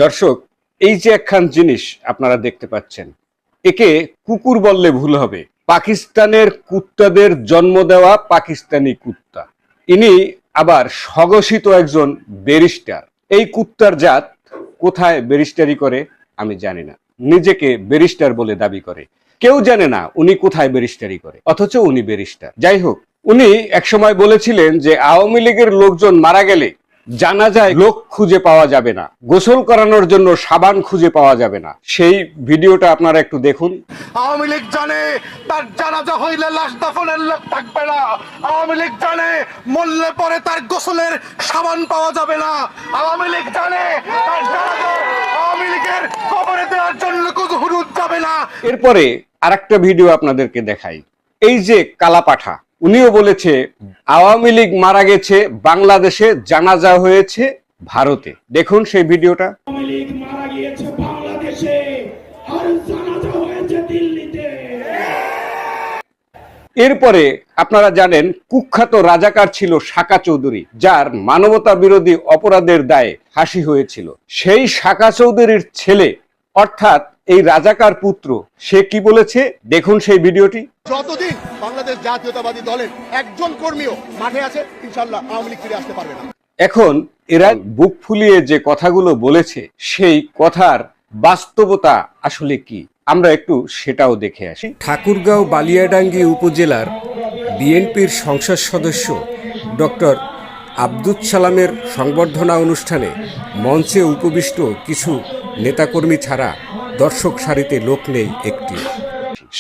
দর্শক, এই যে একখান জিনিস আপনারা দেখতে পাচ্ছেন, একে কুকুর বললে ভুল হবে। পাকিস্তানের কুত্তাদের জন্ম দেওয়া পাকিস্তানি কুত্তা। ইনি আবার স্বঘোষিত একজন ব্যারিস্টার। এই কুত্তার জাত কোথায় ব্যারিস্টারি করে আমি জানি না, নিজেকে ব্যারিস্টার বলে দাবি করে। কেউ জানে না উনি কোথায় ব্যারিস্টারি করে, অথচ উনি ব্যারিস্টার। যাই হোক, উনি একসময় বলেছিলেন যে আওয়ামী লীগের লোকজন মারা গেলে জানাজায় লোক খুঁজে পাওয়া যাবে না, গোসল করানোর জন্য সাবান খুঁজে পাওয়া যাবে না। সেই ভিডিওটা আপনারা একটু দেখুন। আওয়ামী লীগ জানে তার জানাজা হইলে লাশ দাফনের লোক থাকবে না। আওয়ামী লীগ জানে মরলে পরে তার গোসলের সাবান পাওয়া যাবে না। আওয়ামী লীগ জানে তার জানাজা আওয়ামী লীগের কবরে দেওয়ার জন্য কোনো হুরুদ যাবে না। এরপরে আরেকটা ভিডিও আপনাদেরকে দেখাই। এই যে কালাপাঠা, উনিও বলেছে আওয়ামী লীগ মারা গেছে বাংলাদেশে, জানাজা হয়েছে ভারতে। দেখুন সেই ভিডিওটা। আওয়ামী লীগ মারা গিয়েছে বাংলাদেশে আর জানাজা হয়েছে দিল্লিতে। এরপরে আপনারা জানেন কুখ্যাত রাজাকার ছিল সাকা চৌধুরী, যার মানবতা বিরোধী অপরাধের দায়ে ফাঁসি হয়েছিল। সেই সাকা চৌধুরীর ছেলে অর্থাৎ এই রাজাকার পুত্র, সে কি বলেছে দেখুন সেই ভিডিওটি। যতদিন বাংলাদেশ জাতীয়তাবাদী দলের একজন কর্মীও মাঠে আছে, ইনশাআল্লাহ আওয়ামী লীগ ফিরে আসতে পারবে না। এখন এরা বুক ফুলিয়ে যে কথাগুলো বলেছে, সেই কথার বাস্তবতা আসলে কি আমরা একটু সেটাও দেখে আসি। ঠাকুরগাঁও বালিয়াডাঙ্গি উপজেলার বিএনপির সংসদ সদস্য ডক্টর আব্দুল সালামের সংবর্ধনা অনুষ্ঠানে মঞ্চে উপবিষ্ট কিছু নেতাকর্মী ছাড়া দর্শক সারিতে লোক নেই একটি।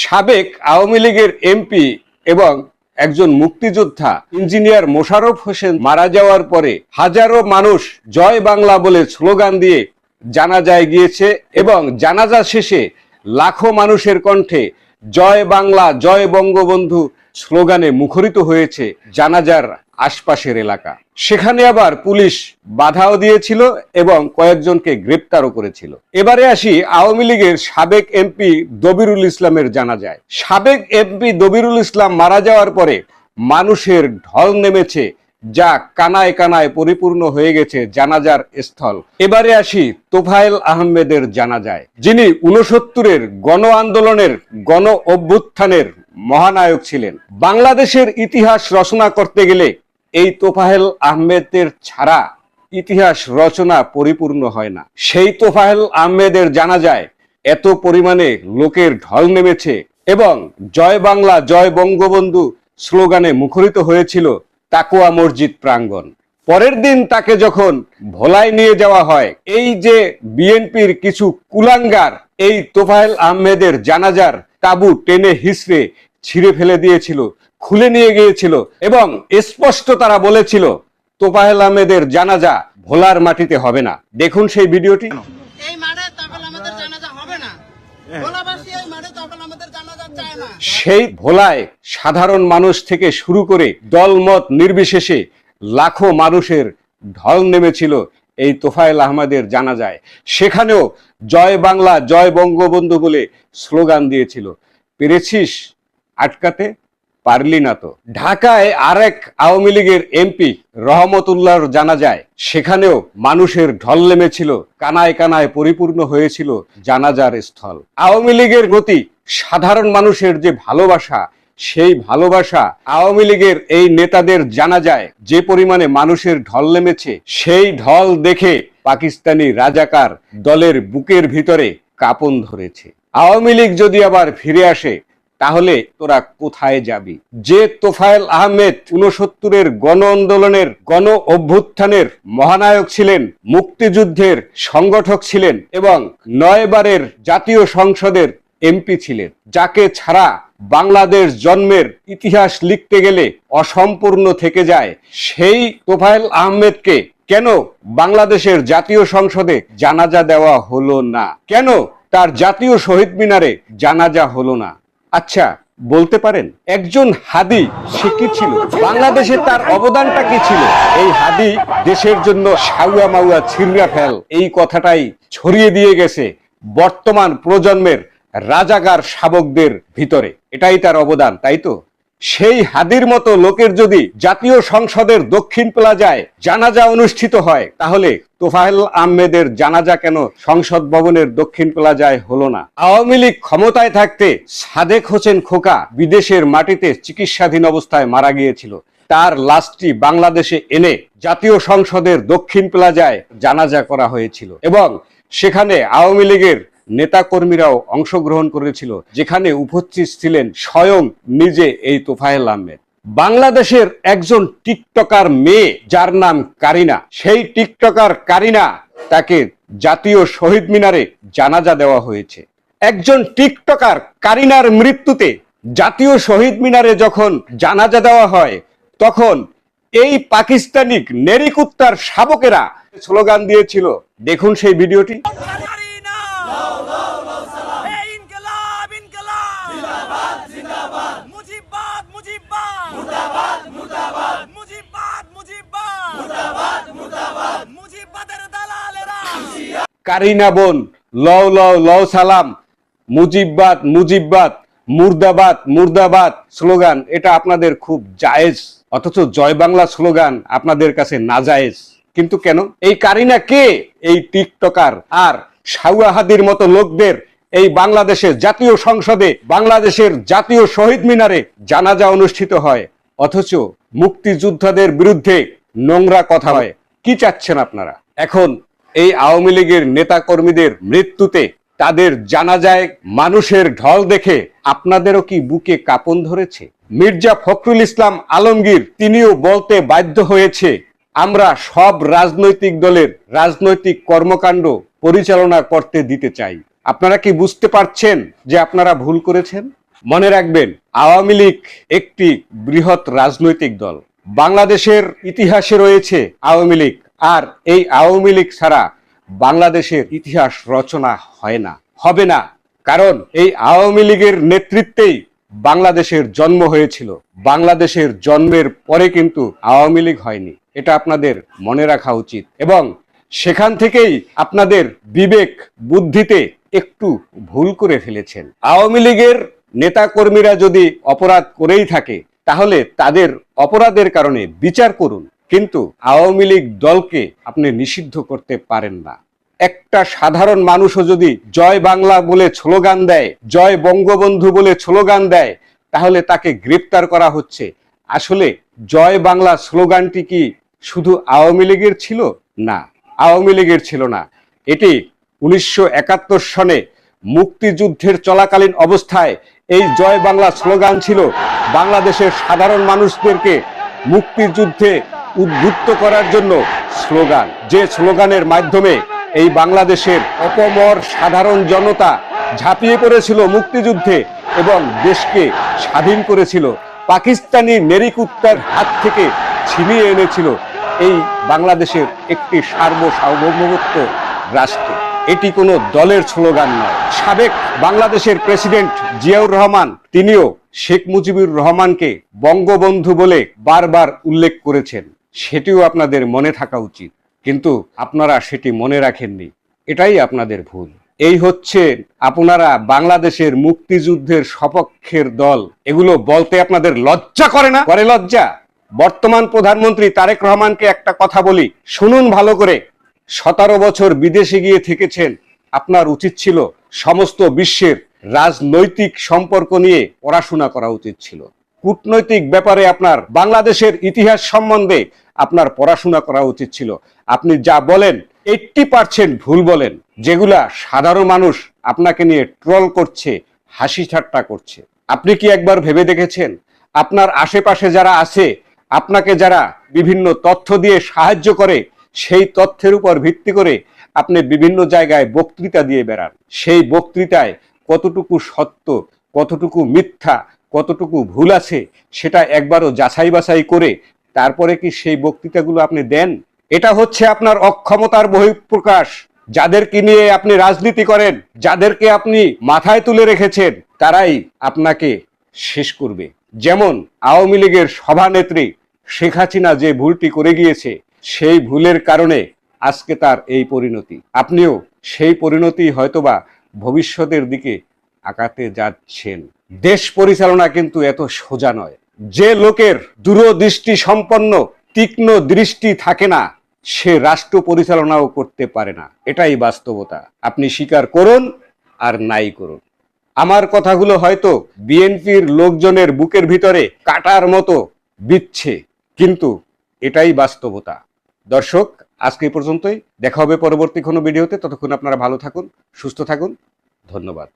সাবেক আওয়ামী লীগের এমপি এবং একজন মুক্তিযোদ্ধা ইঞ্জিনিয়ার মোশাররফ হোসেন মারা যাওয়ার পরে হাজারো মানুষ জয় বাংলা বলে স্লোগান দিয়ে জানাজায় গিয়েছে এবং জানাজা শেষে লাখো মানুষের কণ্ঠে জয় বাংলা জয় বঙ্গবন্ধু স্লোগানে মুখরিত হয়েছে জানাজার আশপাশের এলাকা। সেখানে আবার পুলিশ বাধাও দিয়েছিল এবং কয়েকজনকে গ্রেপ্তারও করেছিল। এবারে আসি আওয়ামী লীগের সাবেক এমপি দবিরুল ইসলামের জানাজায়। সাবেক এমপি দবিরুল ইসলাম মারা যাওয়ার পরে মানুষের ঢল নেমেছে, যা কানায় কানায় পরিপূর্ণ হয়ে গেছে জানাজার স্থল। এবারে আসি তোফায়েল আহমেদের জানাজায়, যিনি 69-এর গণ আন্দোলনের গণ অভ্যুত্থানের মহানায়ক ছিলেন। বাংলাদেশের ইতিহাস রচনা করতে গেলে এই তোফায়েল আহমেদের ছাড়া ইতিহাস রচনা পরিপূর্ণ হয় না। সেই তোফায়েল আহমেদের জানাজায় এত পরিমাণে লোকের ঢল নেমেছে এবং জয় বাংলা জয় বঙ্গবন্ধু স্লোগানে মুখরিত হয়েছিল তাকওয়া মসজিদ প্রাঙ্গণ। পরের দিন তাকে যখন ভোলায় নিয়ে যাওয়া হয়, এই যে বিএনপির কিছু কুলাঙ্গার এই তোফায়েল আহমেদের জানাজার তাবু টেনে হিসড়ে ছিঁড়ে ফেলে দিয়েছিল, খুলে নিয়ে গিয়েছিল এবং স্পষ্ট তারা বলেছিল তোফায়েল আহমেদের জানাজা ভোলার মাটিতে হবে না। দেখুন সেই ভিডিওটি। এই মাঠে তখন আমাদের জানাজা হবে না, ভোলাবাসী এই মাঠে তখন আমাদের জানাজা চায় না। সেই ভোলায় সাধারণ মানুষ থেকে শুরু করে দলমত নির্বিশেষে লাখো মানুষের ঢল নেমেছিল এই তোফায়েল আহমেদের জানাজায়। সেখানেও জয় বাংলা জয় বঙ্গবন্ধু বলে স্লোগান দিয়েছিল। পেরেছিস আটকাতে, পারলি না তো। ঢাকায় আরেক আওয়ামী লীগের এমপি রহমতুল্লাহর জানাজায়, সেখানেও মানুষের ঢল নেমেছিল, কানায় কানায় পরিপূর্ণ হয়েছিল জানাজার স্থল। আওয়ামী লীগের গতি, সাধারণ মানুষের যে ভালোবাসা, সেই ভালোবাসা আওয়ামী লীগের এই নেতাদের জানাজায় যে পরিমাণে মানুষের ঢল নেমেছে, সেই ঢল দেখে পাকিস্তানি রাজাকার দলের বুকের ভিতরে কাঁপন ধরেছে। আওয়ামী লীগ যদি আবার ফিরে আসে তাহলে তোরা কোথায় যাবি? যে তোফায়েল আহমেদ 69-এর গণ আন্দোলনের গণ অভ্যুত্থানের মহানায়ক ছিলেন, মুক্তিযুদ্ধের সংগঠক ছিলেন এবং 9 বারের জাতীয় সংসদের এমপি ছিলেন, যাকে ছাড়া বাংলাদেশ জন্মের ইতিহাস লিখতে গেলে অসম্পূর্ণ থেকে যায়, সেই তোফায়েল আহমেদকে কেন বাংলাদেশের জাতীয় সংসদে জানাজা দেওয়া হলো না? কেন তার জাতীয় শহীদ মিনারে জানাজা হলো না? আচ্ছা, বলতে পারেন একজন হাদি সে কি ছিল? বাংলাদেশে তার অবদানটা কি ছিল? এই হাদি দেশের জন্য সাউয়া মাউয়া ছিঁড়া ফেল, এই কথাটাই ছড়িয়ে দিয়ে গেছে বর্তমান প্রজন্মের রাজাকার শাবকদের ভিতরে। এটাই তার অবদান, তাই তো? সেই হাদির মতো লোকের যদি জাতীয় সংসদের দক্ষিণ প্লাজায় জানাজা অনুষ্ঠিত হয়, তাহলে তোফায়েল আহমেদের জানাজা কেন সংসদ ভবনের দক্ষিণ প্লাজায় হলো না? আওয়ামী লীগ ক্ষমতায় থাকতে সাদেক হোসেন খোকা বিদেশের মাটিতে চিকিৎসাধীন অবস্থায় মারা গিয়েছিল। তার লাশটি বাংলাদেশে এনে জাতীয় সংসদের দক্ষিণ প্লাজায় জানাজা করা হয়েছিল এবং সেখানে আওয়ামী লীগের নেতাকর্মীরাও অংশগ্রহণ করেছিল, যেখানে উপস্থিত ছিলেন স্বয়ং নিজে এই তোফায়েল আহমেদ। বাংলাদেশের একজন টিকটকার মেয়ে যার নাম কারিনা, সেই টিকটকার কারিনা তাকে জাতীয় শহীদ মিনারে জানাজা দেওয়া হয়েছে। একজন টিকটকার কারিনার মৃত্যুতে জাতীয় শহীদ মিনারে যখন জানাজা দেওয়া হয়, তখন এই পাকিস্তানি নেরিকুত্তার শাবকেরা স্লোগান দিয়েছিল। দেখুন সেই ভিডিওটি। কারিনা বোন লও লও লও সালাম, মুজিববাদ মুজিববাদ, মুর্দাবাদ মুর্দাবাদ স্লোগান এটা আপনাদের খুব জায়েজ, অথচ জয় বাংলা স্লোগান আপনাদের কাছে নাজায়েজ। কিন্তু কেন? এই কারিনা কে? এই টিকটকার আর শাওয়াহাদির মতো লোকদের এই বাংলাদেশের জাতীয় সংসদে, বাংলাদেশের জাতীয় শহীদ মিনারে জানাজা অনুষ্ঠিত হয়, অথচ মুক্তিযোদ্ধাদের বিরুদ্ধে নোংরা কথা হয়। কি চাচ্ছেন আপনারা? এখন এই আওয়ামী লীগের নেতা কর্মীদের মৃত্যুতে, তাদের জানাজায় মানুষের ঢল দেখে আপনাদেরও কি বুকে কাঁপন ধরেছে? মির্জা ফখরুল ইসলাম আলমগীর তিনিও বলতে বাধ্য হয়েছে, আমরা সব রাজনৈতিক দলের রাজনৈতিক কর্মকাণ্ড পরিচালনা করতে দিতে চাই। আপনারা কি বুঝতে পারছেন যে আপনারা ভুল করেছেন? মনে রাখবেন, আওয়ামী লীগ একটি বৃহৎ রাজনৈতিক দল। বাংলাদেশের ইতিহাসে রয়েছে আওয়ামী লীগ, আর এই আওয়ামী লীগ ছাড়া বাংলাদেশের ইতিহাস রচনা হয় না, হবে না। কারণ এই আওয়ামী লীগের নেতৃত্বেই বাংলাদেশের জন্ম হয়েছিল। বাংলাদেশের জন্মের পরে কিন্তু আওয়ামী লীগ হয়নি, এটা আপনাদের মনে রাখা উচিত। এবং সেখান থেকেই আপনাদের বিবেক বুদ্ধিতে একটু ভুল করে ফেলেছেন। আওয়ামী লীগের নেতা কর্মীরা যদি অপরাধ করেই থাকে, তাহলে তাদের অপরাধের কারণে বিচার করুন, কিন্তু আওয়ামী লীগ দলকে আপনি নিষিদ্ধ করতে পারেন না। একটা সাধারণ মানুষও যদি জয় বাংলা বলে স্লোগান দেয়, জয় বঙ্গবন্ধু বলে স্লোগান দেয়, তাহলে তাকে গ্রেপ্তার করা হচ্ছে। আসলে জয় বাংলা স্লোগানটি কি শুধু আওয়ামী লীগের ছিল? না, আওয়ামী লীগের ছিল না। এটি 1971 সনে মুক্তিযুদ্ধের চলাকালীন অবস্থায় এই জয় বাংলা স্লোগান ছিল বাংলাদেশের সাধারণ মানুষদেরকে মুক্তিযুদ্ধে উদ্বুদ্ধ করার জন্য স্লোগান, যে স্লোগানের মাধ্যমে এই বাংলাদেশের অপমর সাধারণ জনতা ঝাঁপিয়ে পড়েছিল মুক্তিযুদ্ধে এবং দেশকে স্বাধীন করেছিল, পাকিস্তানি নেরিকুত্তার হাত থেকে ছিনিয়ে এনেছিল এই বাংলাদেশের একটি সার্বভৌমত্ব রাষ্ট্র। এটি কোনো দলের স্লোগান নয়। সাবেক বাংলাদেশের প্রেসিডেন্ট জিয়াউর রহমান তিনিও শেখ মুজিবুর রহমানকে বঙ্গবন্ধু বলে বারবার উল্লেখ করেছেন, সেটিও আপনাদের মনে থাকা উচিত, কিন্তু আপনারা সেটি মনে রাখেননি। এটাই আপনাদের ভুল। এই হচ্ছে আপনারা বাংলাদেশের মুক্তিযুদ্ধের সপক্ষের দল, এগুলো বলতে আপনাদের লজ্জা করে না? করে লজ্জা? বর্তমান প্রধানমন্ত্রী তারেক রহমানকে একটা কথা বলি, শুনুন ভালো করে। 17 বছর বিদেশে গিয়ে থেকেছেন, আপনার উচিত ছিল সমস্ত বিশ্বের রাজনৈতিক সম্পর্ক নিয়ে পড়াশোনা করা উচিত ছিল। কূটনৈতিক ব্যাপারে আপনার বাংলাদেশের ইতিহাস সম্বন্ধে আপনার পড়াশোনা করা উচিত ছিল। আপনি যা বলেন 80% ভুল বলেন, যেগুলা সাধারণ মানুষ আপনাকে নিয়ে ট্রল করছে, হাসি ঠাট্টা করছে। আপনি কি একবার ভেবে দেখেছেন আপনার আশেপাশে যারা আছে, আপনাকে যারা বিভিন্ন তথ্য দিয়ে সাহায্য করে, সেই তথ্যের উপর ভিত্তি করে আপনি বিভিন্ন জায়গায় বক্তৃতা দিয়ে বেড়ান, সেই বক্তৃতায় কতটুকু সত্য, কতটুকু মিথ্যা, কতটুকু ভুল আছে সেটা একবারও যাচাই বাছাই করে তারপরে কি সেই বক্তৃতাগুলো আপনি দেন? এটা হচ্ছে আপনার অক্ষমতার বহিঃপ্রকাশ। যাদেরকে নিয়ে আপনি রাজনীতি করেন, যাদেরকে আপনি মাথায় তুলে রেখেছেন, তারাই আপনাকে শেষ করবে। যেমন আওয়ামী লীগের সভানেত্রী শেখ হাসিনা যে ভুলটি করে গিয়েছে, সেই ভুলের কারণে আজকে তার এই পরিণতি। আপনিও সেই পরিণতি হয়তোবা ভবিষ্যতের দিকে আগাতে যাচ্ছেন। দেশ পরিচালনা কিন্তু এত সোজা নয়। যে লোকের দূরদৃষ্টি সম্পন্ন তীক্ষ্ণ দৃষ্টি থাকে না, সে রাষ্ট্র পরিচালনাও করতে পারে না। এটাই বাস্তবতা। আপনি স্বীকার করুন আর নাই করুন। আমার কথাগুলো হয়তো বিএনপির লোকজনের বুকের ভিতরে কাটার মতো বিচ্ছে, কিন্তু এটাই বাস্তবতা। দর্শক, আজকে এই পর্যন্তই। দেখা হবে পরবর্তী কোনো ভিডিওতে। ততক্ষণ আপনারা ভালো থাকুন, সুস্থ থাকুন। ধন্যবাদ।